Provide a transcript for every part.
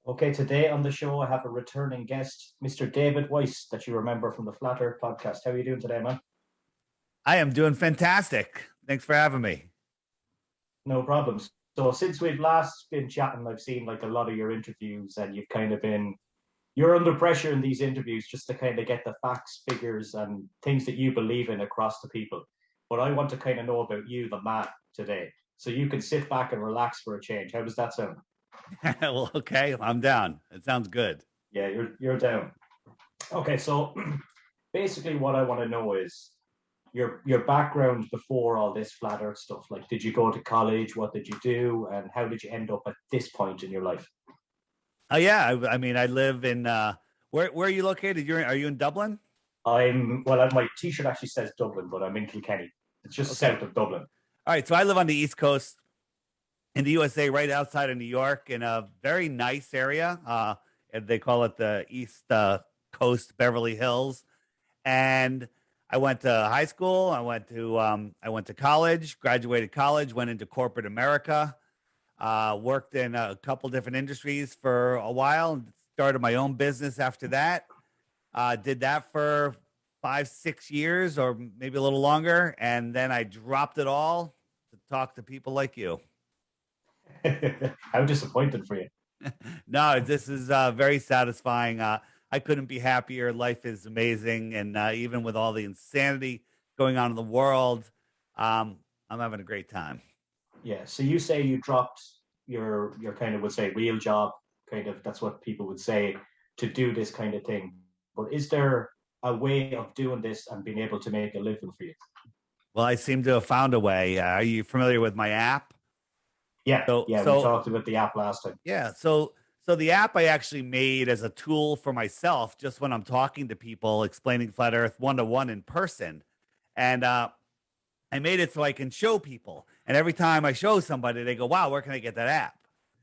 Okay, today on the show, I have a returning guest, Mr. David Weiss, that you remember from the Flat Earth podcast. How are you doing today, man? I am doing fantastic. Thanks for having me. No problems. So, since we've last been chatting, I've seen like a lot of your interviews, and you're under pressure in these interviews just to kind of get the facts, figures, and things that you believe in across to people. But I want to kind of know about you, the man, today. So you can sit back and relax for a change. How does that sound? Well, okay, I'm down. It sounds good. Yeah, you're down. Okay, so basically what I want to know is your background before all this flat earth stuff. Like, did you go to college? What did you do? And how did you end up at this point in your life? Oh yeah, I mean, I live in where are you located? Are you in Dublin? My t-shirt actually says Dublin, but I'm in Kilkenny. It's just Okay. south of Dublin. All right, so I live on the East Coast in the USA, right outside of New York, in a very nice area. And they call it the East Coast Beverly Hills. And I went to high school. I went to college, graduated college, went into corporate America. Worked in a couple different industries for a while and started my own business after that. Did that for 5, 6 years or maybe a little longer. And then I dropped it all to talk to people like you. How disappointed for you. No, this is very satisfying. I couldn't be happier. Life is amazing. And even with all the insanity going on in the world, I'm having a great time. Yeah. So you say you dropped your kind of would say real job, kind of that's what people would say to do this kind of thing. But is there a way of doing this and being able to make a living for you? Well, I seem to have found a way. Are you familiar with my app? Yeah, So, yeah, we so talked about the app last time. yeah, so the app I actually made as a tool for myself, just when I'm talking to people, explaining flat Earth one to one in person, and I made it so I can show people. And every time I show somebody, they go, "Wow, where can I get that app?"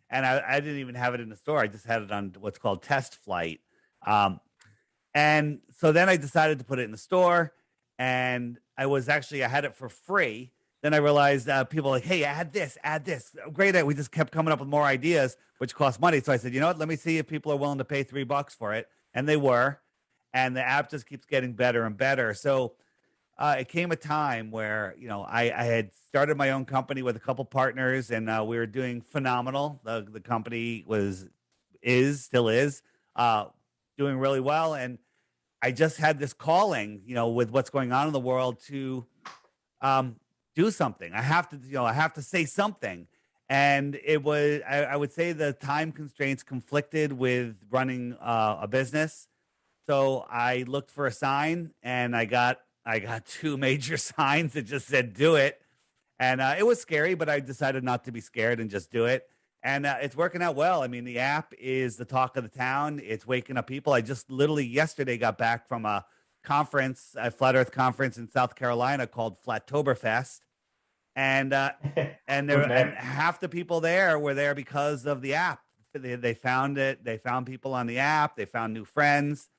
And I didn't even have it in the store. I just had it on what's called Test Flight. Um, and so then I decided to put it in the store, and I had it for free. Then I realized people were like, hey, add this. Great. We just kept coming up with more ideas, which cost money. So I said, you know what? Let me see if people are willing to pay $3 for it. And they were. And the app just keeps getting better and better. So it came a time where, I had started my own company with a couple partners, and we were doing phenomenal. The company still is, uh, doing really well. And I just had this calling, with what's going on in the world to um, do something. I have to say something. And I would say the time constraints conflicted with running a business. So I looked for a sign, and I got two major signs that just said "do it," and it was scary, but I decided not to be scared and just do it. And it's working out well. I mean, the app is the talk of the town. It's waking up people. I just literally yesterday got back from a flat Earth conference in South Carolina called Flattoberfest, and Good name. half the people there were there because of the app. They found it. They found people on the app. They found new friends.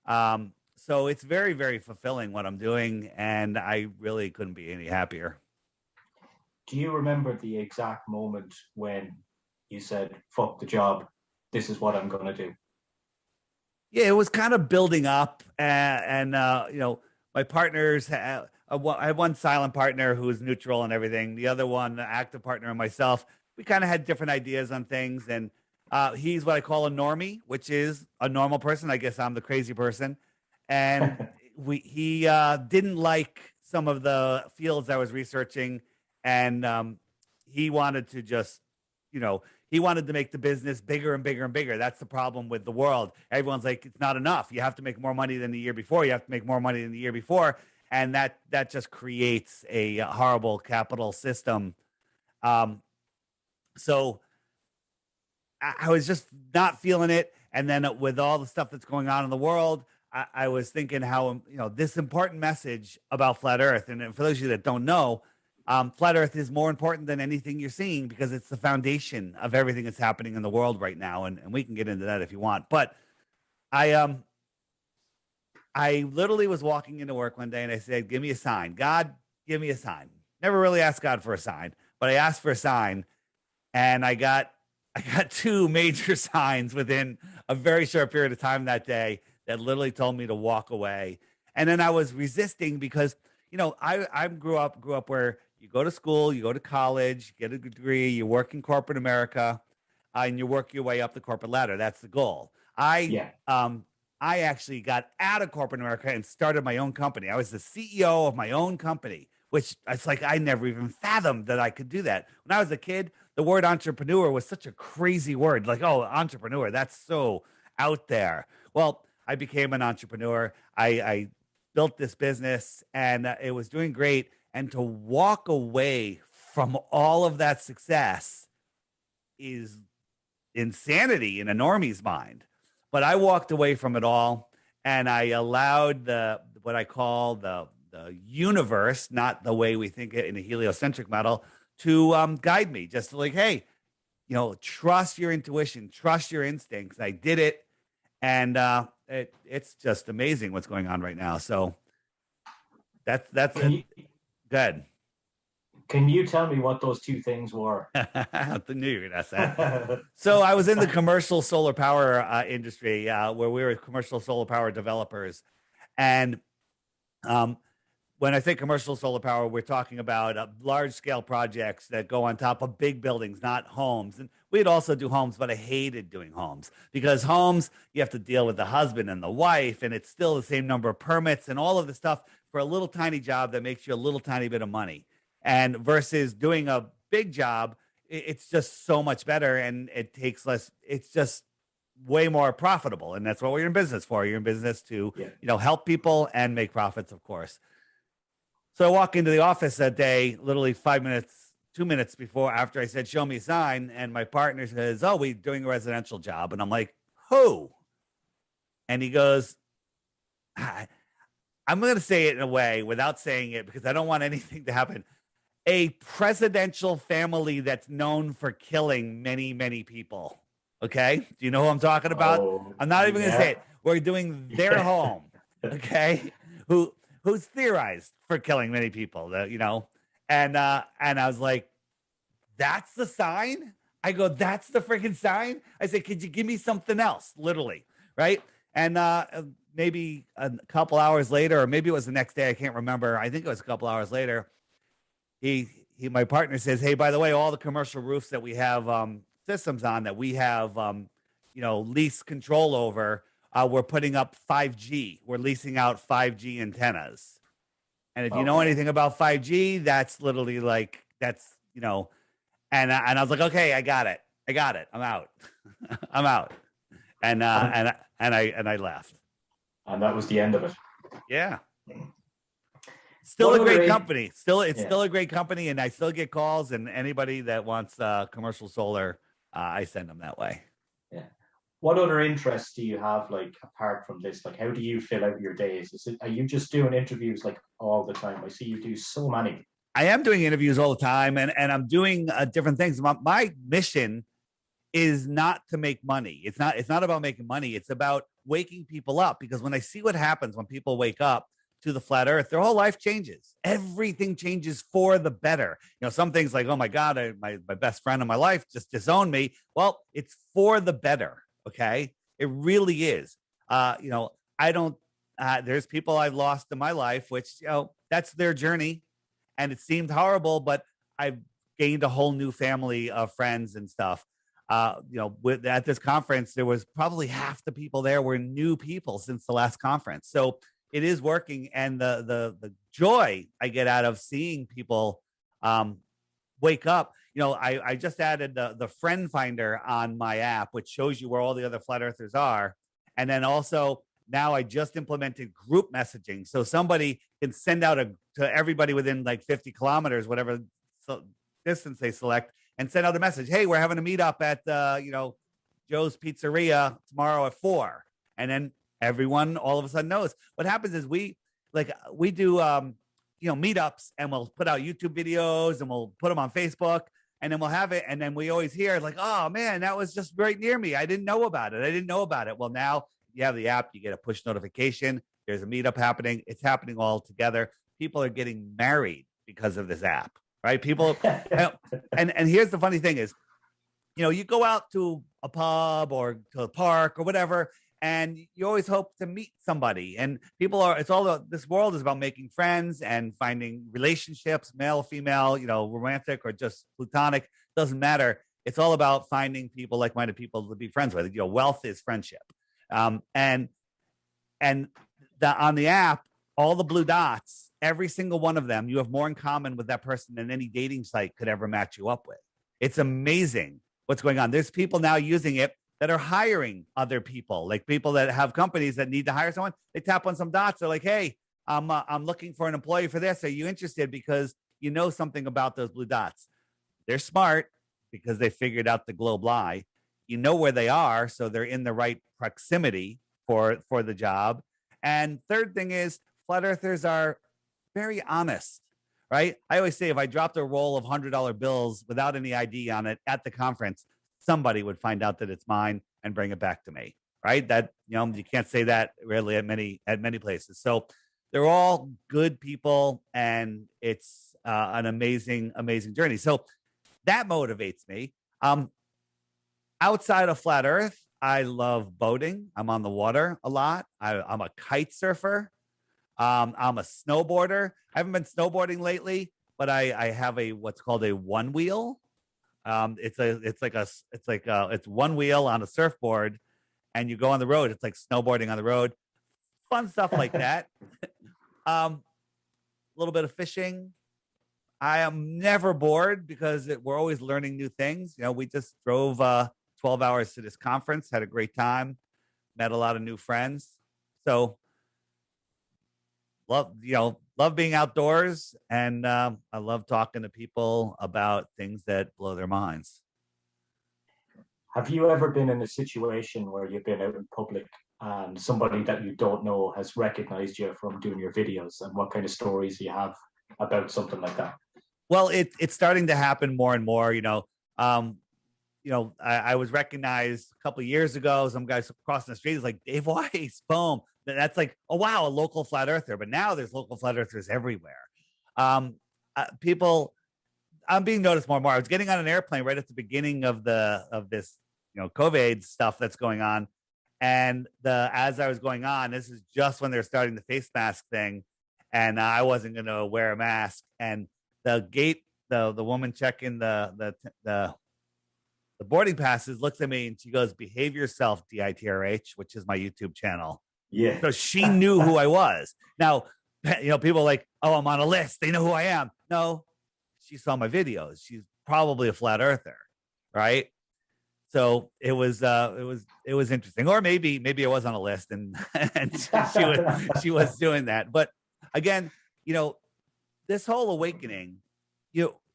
So it's very, very fulfilling what I'm doing, and I really couldn't be any happier. Do you remember the exact moment when you said, fuck the job, this is what I'm going to do? Yeah, it was kind of building up, and my partners. I had one silent partner who was neutral and everything. The other one, the active partner, and myself, we kind of had different ideas on things. And he's what I call a normie, which is a normal person. I guess I'm the crazy person. And he didn't like some of the fields I was researching, and he wanted to just, you know, he wanted to make the business bigger and bigger and bigger. That's the problem with the world. Everyone's like, it's not enough. You have to make more money than the year before. You have to make more money than the year before, and that just creates a horrible capital system. Um, so I was just not feeling it. And then with all the stuff that's going on in the world, I was thinking how, this important message about flat Earth. And for those of you that don't know, flat Earth is more important than anything you're seeing because it's the foundation of everything that's happening in the world right now. And we can get into that if you want. But I I literally was walking into work one day and I said, "Give me a sign, God, give me a sign." Never really asked God for a sign, but I asked for a sign, and I got I got two major signs within a very short period of time that day that literally told me to walk away. And then I was resisting because, I grew up where you go to school, you go to college, get a degree, you work in corporate America, and you work your way up the corporate ladder. That's the goal. Yeah. I actually got out of corporate America and started my own company. I was the CEO of my own company, which it's like I never even fathomed that I could do that. When I was a kid, the word entrepreneur was such a crazy word. Like, oh, entrepreneur, that's so out there. Well, I became an entrepreneur. I built this business and it was doing great. And to walk away from all of that success is insanity in a normie's mind. But I walked away from it all and I allowed what I call the universe, not the way we think it in a heliocentric model, to guide me. Just like, hey, trust your intuition, trust your instincts. I did it, and it's just amazing what's going on right now. So that's it. Good. Can you tell me what those two things were? I knew you were going to ask that. So I was in the commercial solar power industry where we were commercial solar power developers. And when I say commercial solar power, we're talking about large scale projects that go on top of big buildings, not homes. And we'd also do homes, but I hated doing homes because homes, you have to deal with the husband and the wife, and it's still the same number of permits and all of the stuff for a little tiny job that makes you a little tiny bit of money. And versus doing a big job, it's just so much better and it takes less. It's just way more profitable. And that's what we're in business for. You're in business to, help people and make profits, of course. So I walk into the office that day, literally 2 minutes after I said, show me a sign. And my partner says, oh, we're doing a residential job. And I'm like, who? And he goes, I'm going to say it in a way without saying it because I don't want anything to happen. A presidential family that's known for killing many, many people. Okay. Do you know who I'm talking about? Oh, I'm not even going to say it. We're doing their home. Okay. Who's theorized for killing many people, and I was like, that's the sign. I go, that's the freaking sign. I said, could you give me something else? Literally. Right. And, maybe a couple hours later, or maybe it was the next day. I can't remember. I think it was a couple hours later. My partner says, hey, by the way, all the commercial roofs that we have systems on that we have, lease control over, we're putting up 5G. We're leasing out 5G antennas. And if you know anything about 5G, that's literally like, and I was like, okay, I got it. I'm out. I'm out. And I left. And that was the end of it. Yeah. Still a great company. Still a great company, and I still get calls. And anybody that wants commercial solar, I send them that way. Yeah. What other interests do you have, like apart from this? Like, how do you fill out your days? Are you just doing interviews like all the time? I see you do so many. I am doing interviews all the time, and I'm doing different things. My mission is not to make money. It's not about making money. It's about waking people up, because when I see what happens when people wake up to the flat earth, their whole life changes. Everything changes for the better. Some things like, oh my God, my best friend in my life just disowned me. Well, it's for the better. Okay. It really is. I don't, there's people I've lost in my life, which, that's their journey and it seemed horrible, but I've gained a whole new family of friends and stuff. At this conference, there was probably half the people there were new people since the last conference. So it is working. And the joy I get out of seeing people wake up. I just added the friend finder on my app, which shows you where all the other flat earthers are. And then also now I just implemented group messaging. So somebody can send out to everybody within like 50 kilometers, whatever distance they select, and send out a message. Hey, we're having a meetup at, Joe's Pizzeria tomorrow at 4. And then everyone all of a sudden knows. What happens is we do, meetups, and we'll put out YouTube videos and we'll put them on Facebook, and then we'll have it. And then we always hear like, oh man, that was just right near me. I didn't know about it. Well, now you have the app, you get a push notification. There's a meetup happening. It's happening all together. People are getting married because of this app, right? People, and here's the funny thing is, you know, you go out to a pub or to a park or whatever, and you always hope to meet somebody. And people are, it's all, this world is about making friends and finding relationships, male, female, you know, romantic or just platonic, doesn't matter. It's all about finding people, like-minded people to be friends with. You know, wealth is friendship. And on the app, all the blue dots, every single one of them, you have more in common with that person than any dating site could ever match you up with. It's amazing what's going on. There's people now using it that are hiring other people, like people that have companies that need to hire someone. They tap on some dots. They're like, hey, I'm looking for an employee for this. Are you interested? Because you know something about those blue dots. They're smart because they figured out the globe lie. You know where they are, so they're in the right proximity for the job. And third thing is, flat earthers are very honest, right? I always say if I dropped a roll of $100 bills without any ID on it at the conference, somebody would find out that it's mine and bring it back to me, right? That, you know, you can't say that really at many places. So they're all good people, and it's an amazing journey. So that motivates me. Outside of flat Earth, I love boating. I'm on the water a lot. I'm a kite surfer. I'm a snowboarder. I haven't been snowboarding lately, but I have what's called a one wheel. It's one wheel on a surfboard, and you go on the road. It's like snowboarding on the road. Fun stuff like that. A little bit of fishing. I am never bored because we're always learning new things. You know, we just drove 12 hours to this conference, had a great time, met a lot of new friends. So love being outdoors, and I love talking to people about things that blow their minds. Have you ever been in a situation where you've been out in public and somebody that you don't know has recognized you from doing your videos, and what kind of stories you have about something like that? Well, it's starting to happen more and more. I was recognized a couple of years ago. Some guys crossing the street is like, Dave Weiss, boom. That's like, oh, wow, a local flat earther. But now there's local flat earthers everywhere. People, I'm being noticed more and more. I was getting on an airplane right at the beginning of this, COVID stuff that's going on. And as I was going on, this is just when they're starting the face mask thing. And I wasn't going to wear a mask. And the gate, the woman checking the boarding passes looks at me and she goes, "Behave yourself, DITRH," which is my YouTube channel. Yeah. So she knew who I was. Now, people are like, "Oh, I'm on a list. They know who I am." No, she saw my videos. She's probably a flat earther, right? So it was interesting. Or maybe I was on a list and she was doing that. But again, this whole awakening,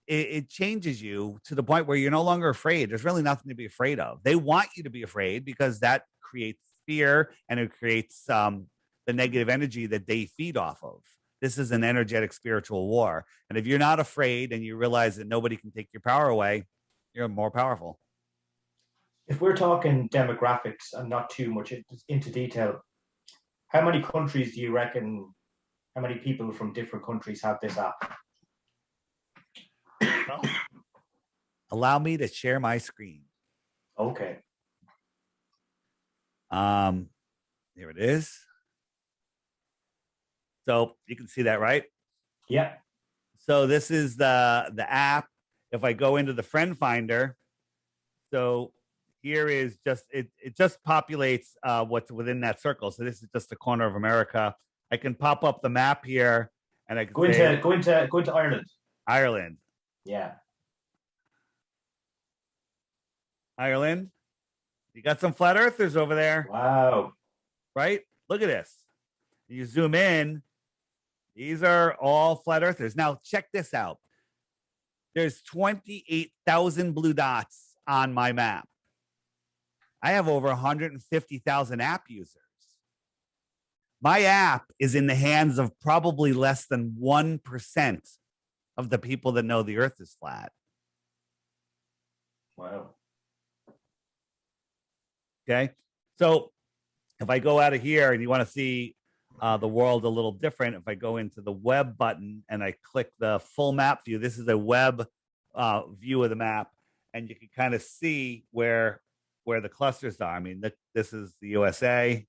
it changes you to the point where you're no longer afraid. There's really nothing to be afraid of. They want you to be afraid because that creates fear, and it creates the negative energy that they feed off of. This is an energetic spiritual war. And if you're not afraid and you realize that nobody can take your power away, you're more powerful. If we're talking demographics and not too much into detail, how many countries do you reckon, how many people from different countries have this app? Well, allow me to share my screen. Okay. Here it is. So you can see that, right? Yeah. So this is the app. If I go into the friend finder, so here is just it just populates what's within that circle. So this is just the corner of America. I can pop up the map here, and I can go into Ireland. Ireland. Yeah. Ireland. You got some flat earthers over there. Wow. Right? Look at this. You zoom in. These are all flat earthers. Now, check this out. There's 28,000 blue dots on my map. I have over 150,000 app users. My app is in the hands of probably less than 1% of the people that know the earth is flat. Wow. Okay. So if I go out of here and you want to see the world a little different, if I go into the web button and I click the full map view, this is a web view of the map. and you can kind of see where the clusters are. I mean, this is the USA,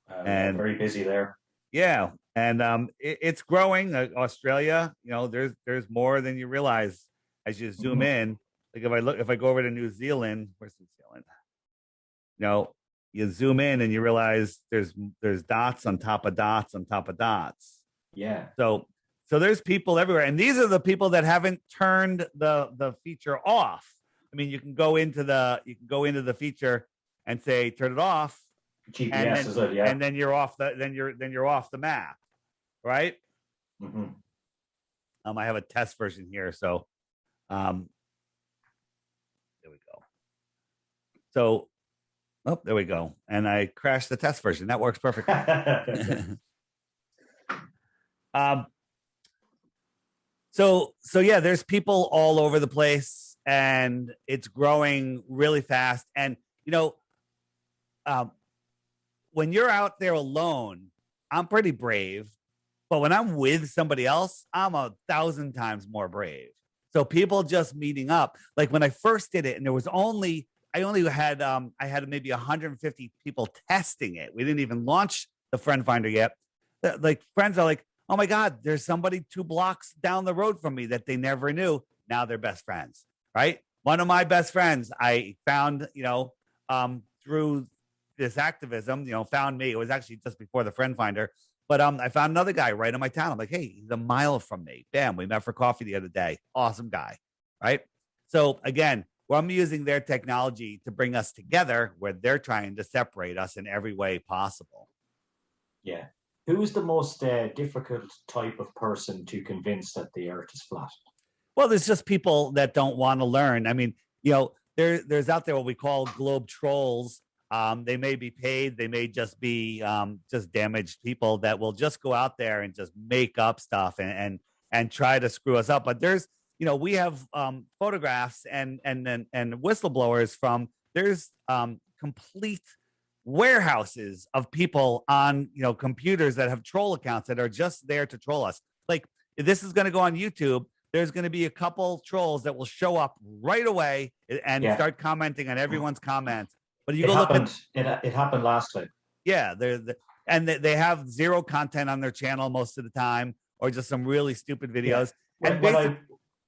Yeah, and very busy there. yeah, and it's growing. Australia, there's more than you realize as you zoom Mhm. in. Like if I go over to New Zealand, where's New Zealand? You zoom in and you realize there's dots on top of dots on top of dots. Yeah. So there's people everywhere, and these are the people that haven't turned the feature off. I mean, you can go into the feature and say turn it off, and GPS then is it? Yeah. you're off you're off the map, right? Hmm. I have a test version here, so there we go. So, oh, there we go, and I crashed the test version. That works perfectly. So yeah, there's people all over the place, and it's growing really fast. And um, when you're out there alone, I'm pretty brave. But when I'm with somebody else, I'm 1,000 times more brave. So people just meeting up. Like when I first did it, and I only had I had maybe 150 people testing it. We didn't even launch the friend finder yet. Like friends are like, oh my God, there's somebody 2 blocks down the road from me that they never knew. Now they're best friends, right? One of my best friends I found, through this activism, found me. It was actually just before the friend finder. But I found another guy right in my town. I'm like, hey, he's a mile from me. Bam, we met for coffee the other day. Awesome guy, right? So again, I'm using their technology to bring us together where they're trying to separate us in every way possible. Yeah. Who's the most difficult type of person to convince that the Earth is flat? Well, there's just people that don't want to learn. I mean, there's out there what we call globe trolls. They may be paid. They may just be just damaged people that will just go out there and just make up stuff and try to screw us up. But there's, we have photographs and whistleblowers from there's complete warehouses of people on computers that have troll accounts that are just there to troll us. Like if this is going to go on YouTube, there's going to be a couple trolls that will show up right away and start commenting on everyone's comments. But you look at it happened last time. Yeah, they have zero content on their channel most of the time, or just some really stupid videos. Yeah. And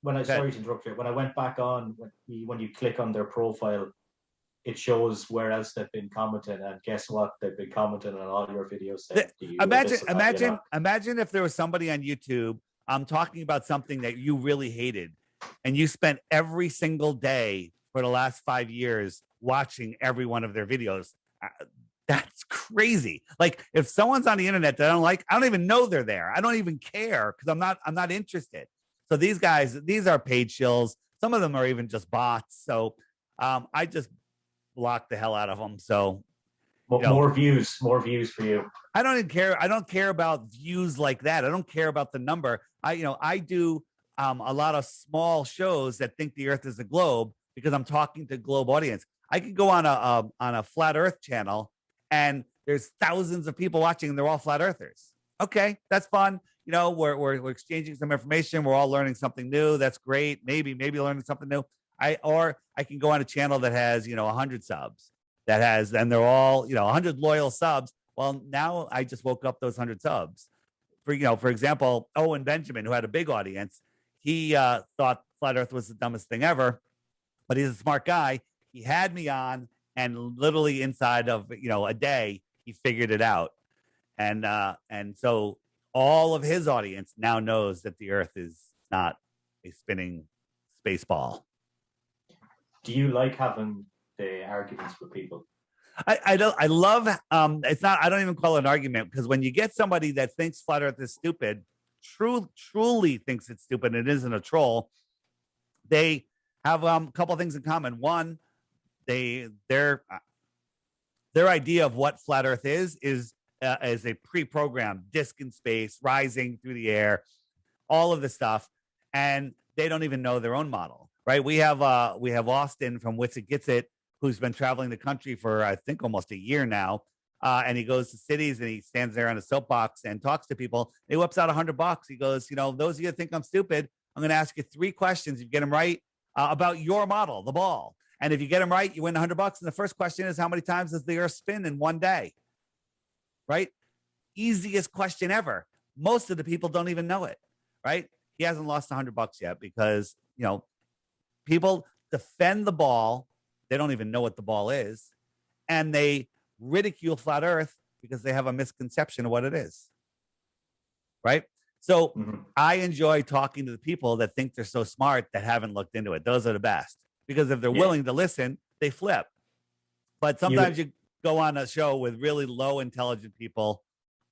when I sorry to interrupt you, when I went back on, when you click on their profile, it shows where else they've been commenting, and guess what? They've been commenting on all your videos. Imagine if there was somebody on YouTube talking about something that you really hated, and you spent every single day for the last 5 years watching every one of their videos. That's crazy. Like if someone's on the internet that I don't like, I don't even know they're there. I don't even care because I'm not interested. So these guys, these are paid shills. Some of them are even just bots. So I just block the hell out of them. So more views for you. I don't even care. I don't care about views like that. I don't care about the number. I do a lot of small shows that think the Earth is a globe because I'm talking to globe audience. I could go on a flat Earth channel and there's thousands of people watching and they're all flat earthers. Okay, that's fun. We're exchanging some information. We're all learning something new. That's great. Maybe learning something new. I can go on a channel that has 100 subs and they're all 100 loyal subs. Well, now I just woke up those 100 subs. For example, Owen Benjamin, who had a big audience, he thought flat Earth was the dumbest thing ever, but he's a smart guy. He had me on, and literally inside of a day, he figured it out, and so all of his audience now knows that the Earth is not a spinning space ball. Do you like having the arguments with people? I don't. I love. It's not. I don't even call it an argument because when you get somebody that thinks flat Earth is stupid, truly thinks it's stupid, and it isn't a troll. They have a couple of things in common. One, their idea of what flat Earth is a pre-programmed disk in space, rising through the air, all of the stuff, and they don't even know their own model. Right? We have Austin from Wits It Gets It, who's been traveling the country for I think almost a year now, and he goes to cities and he stands there on a soapbox and talks to people. He whips out $100. He goes, those of you that think I'm stupid, I'm going to ask you 3 questions. If you get them right, about your model, the ball. And if you get them right, you win $100. And the first question is, how many times does the Earth spin in one day? Right? Easiest question ever. Most of the people don't even know it. Right? He hasn't lost $100 yet because, you know, people defend the ball. They don't even know what the ball is. And they ridicule flat Earth because they have a misconception of what it is. Right? So I enjoy talking to the people that think they're so smart that haven't looked into it. Those are the best because if they're willing to listen, they flip. But sometimes you go on a show with really low intelligent people,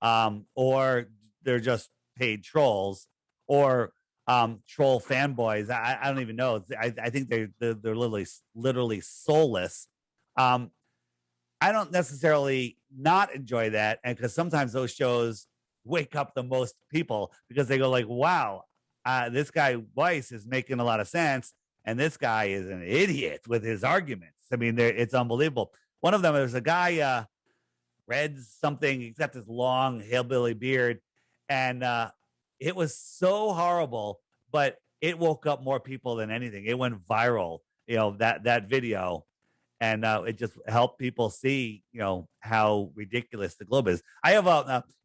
or they're just paid trolls, or troll fanboys. I don't even know. I think they're literally soulless. I don't necessarily not enjoy that, and because sometimes those shows wake up the most people because they go like, wow, this guy Weiss is making a lot of sense, and this guy is an idiot with his arguments. I mean, it's unbelievable. One of them, there's a guy, read something, he's got this long hillbilly beard, and it was so horrible, but it woke up more people than anything. It went viral, you know, that video. And it just helped people see, you know, how ridiculous the globe is. I have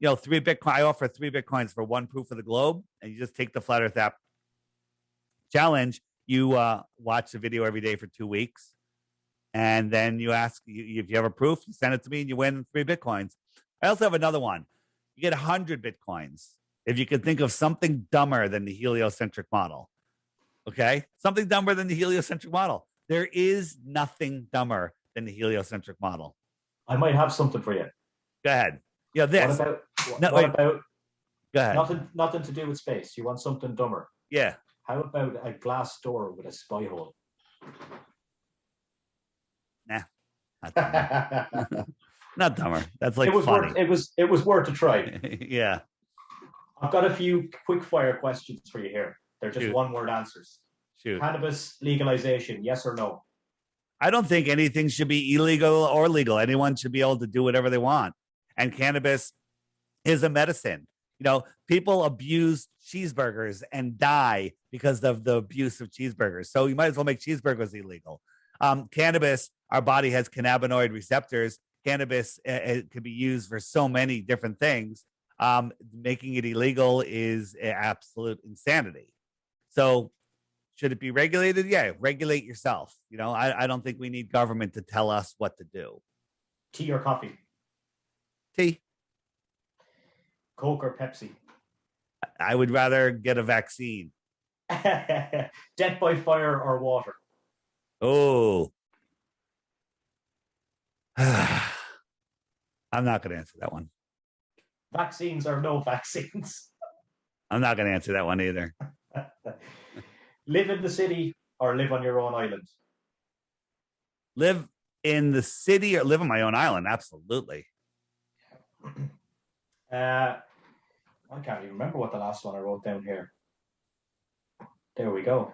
you know, 3 Bitcoin. I offer 3 Bitcoins for 1 proof of the globe, and you just take the Flat Earth app challenge. You watch the video every day for 2 weeks, and then you ask if you have a proof. You send it to me, and you win 3 Bitcoins. I also have another one. You get 100 Bitcoins if you can think of something dumber than the heliocentric model. Okay, something dumber than the heliocentric model. There is nothing dumber than the heliocentric model. I might have something for you. Go ahead. Yeah, this. What about? Go ahead. Nothing to do with space. You want something dumber? Yeah. How about a glass door with a spy hole? Nah, not dumber. Not dumber. That's like funny. It was worth a try. Yeah. I've got a few quick fire questions for you here. They're just Shoot. 1-word answers. Shoot. Cannabis legalization, yes or no? I don't think anything should be illegal or legal. Anyone should be able to do whatever they want. And cannabis is a medicine. You know, people abuse cheeseburgers and die because of the abuse of cheeseburgers. So you might as well make cheeseburgers illegal. Cannabis, our body has cannabinoid receptors. Cannabis can be used for so many different things. Making it illegal is absolute insanity. So should it be regulated? Yeah, regulate yourself. You know, I don't think we need government to tell us what to do. Tea or coffee? Tea. Coke or Pepsi? I would rather get a vaccine. Death by fire or water? Oh. I'm not going to answer that one. Vaccines or no vaccines? I'm not going to answer that one either. Live in the city or live on your own island? Live in the city or live on my own island? Absolutely. I can't even remember what the last one I wrote down here. There we go.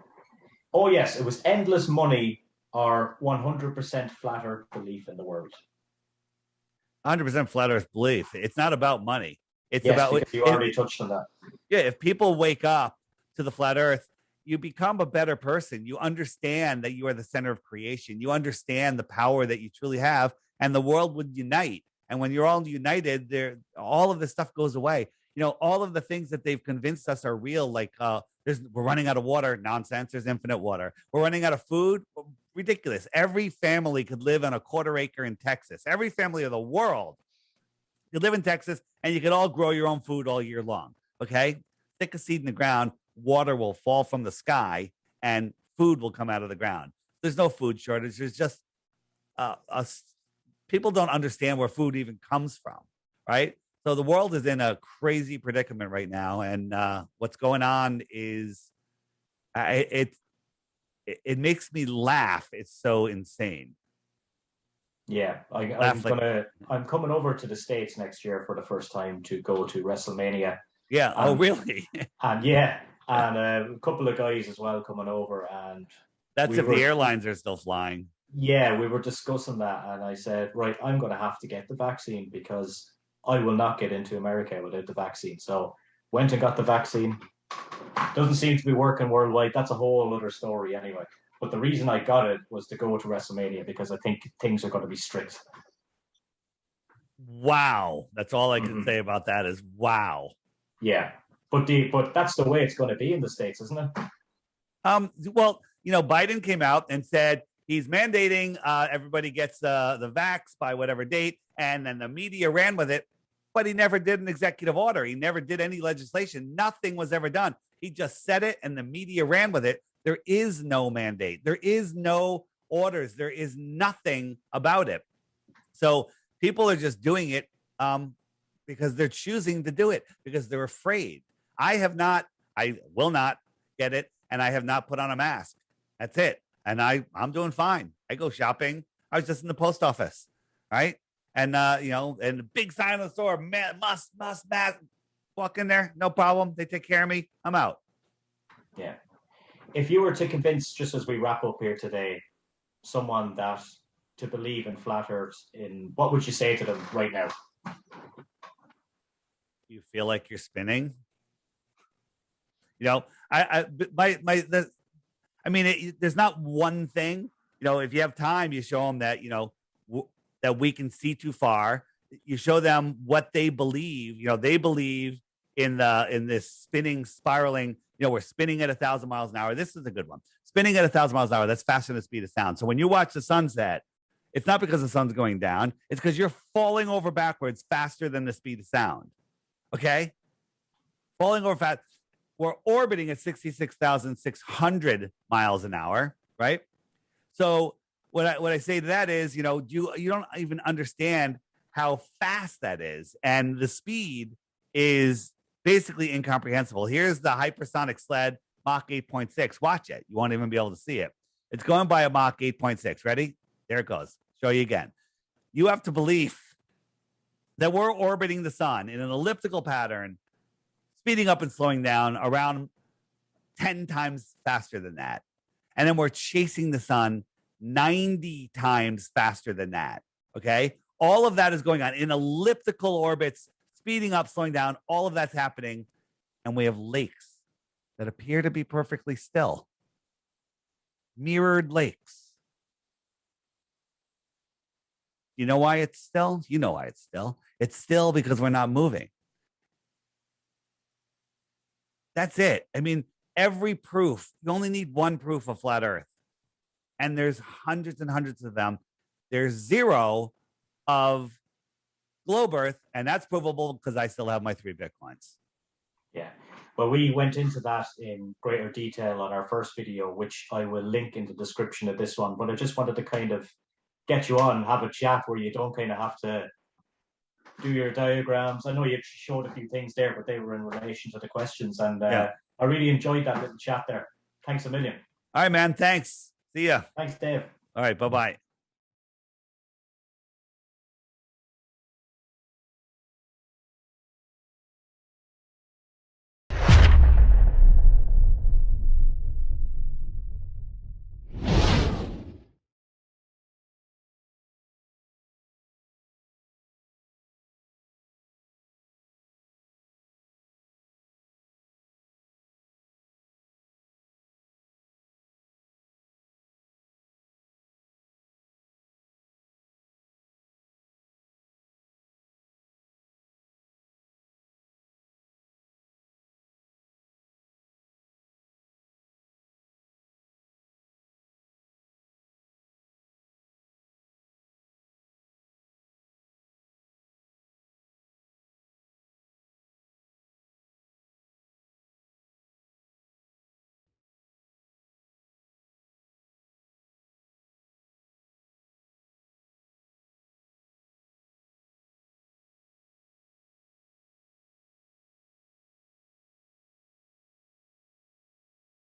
Oh, yes. It was endless money or 100% flat earth belief in the world. 100% flat earth belief. It's not about money. It's yes, about... You already touched on that. Yeah, if people wake up to the flat earth, you become a better person. You understand that you are the center of creation. You understand the power that you truly have, and the world would unite. And when you're all united, all of this stuff goes away. You know, all of the things that they've convinced us are real, like we're running out of water, nonsense. There's infinite water. We're running out of food, ridiculous. Every family could live on a 1/4 acre in Texas. Every family of the world could live in Texas, and you could all grow your own food all year long. Okay, stick a seed in the ground. Water will fall from the sky and food will come out of the ground. There's no food shortage. There's just people don't understand where food even comes from, right? So the world is in a crazy predicament right now, and what's going on is it makes me laugh. It's so insane. Yeah, I'm coming over to the States next year for the first time to go to WrestleMania. Yeah. Oh, really? And yeah. And a couple of guys as well coming over, and that's if the airlines are still flying. Yeah, we were discussing that, and I said, right, I'm going to have to get the vaccine because I will not get into America without the vaccine. So went and got the vaccine. Doesn't seem to be working worldwide. That's a whole other story anyway. But the reason I got it was to go to WrestleMania because I think things are going to be strict. Wow. That's all I can say about that is wow. Yeah. But that's the way it's going to be in the States, isn't it? Well, Biden came out and said he's mandating everybody gets the vax by whatever date, and then the media ran with it, but he never did an executive order. He never did any legislation. Nothing was ever done. He just said it, and the media ran with it. There is no mandate. There is no orders. There is nothing about it. So people are just doing it because they're choosing to do it because they're afraid. I will not get it, and I have not put on a mask. That's it. And I'm doing fine. I go shopping. I was just in the post office, right? And and the big sign on the store, must mask. Walk in there, no problem. They take care of me. I'm out. Yeah. If you were to convince, just as we wrap up here today, someone that to believe in flat Earth, what would you say to them right now? You feel like you're spinning? There's not one thing. If you have time, you show them that that we can see too far. You show them what they believe. They believe in this spinning, spiraling. We're spinning at 1,000 miles an hour. This is a good one. Spinning at 1,000 miles an hour. That's faster than the speed of sound. So when you watch the sunset, it's not because the sun's going down. It's because you're falling over backwards faster than the speed of sound. Okay, falling over fast. We're orbiting at 66,600 miles an hour, right? So what I say to that is, you don't even understand how fast that is, and the speed is basically incomprehensible. Here's the hypersonic sled, Mach 8.6. Watch it. You won't even be able to see it. It's going by a Mach 8.6. Ready? There it goes. Show you again. You have to believe that we're orbiting the sun in an elliptical pattern, speeding up and slowing down around 10 times faster than that. And then we're chasing the sun 90 times faster than that. Okay. All of that is going on in elliptical orbits, speeding up, slowing down. All of that's happening. And we have lakes that appear to be perfectly still. Mirrored lakes. You know why it's still? You know why it's still. It's still because we're not moving. That's it. I mean, every proof, you only need one proof of flat Earth. And there's hundreds and hundreds of them. There's zero of globe Earth, and that's provable because I still have my 3 Bitcoins. Yeah. Well, we went into that in greater detail on our first video, which I will link in the description of this one. But I just wanted to kind of get you on, have a chat where you don't kind of have to do your diagrams. I know you showed a few things there, but they were in relation to the questions. And I really enjoyed that little chat there. Thanks a million. All right, man. Thanks. See ya. Thanks, Dave. All right. Bye-bye.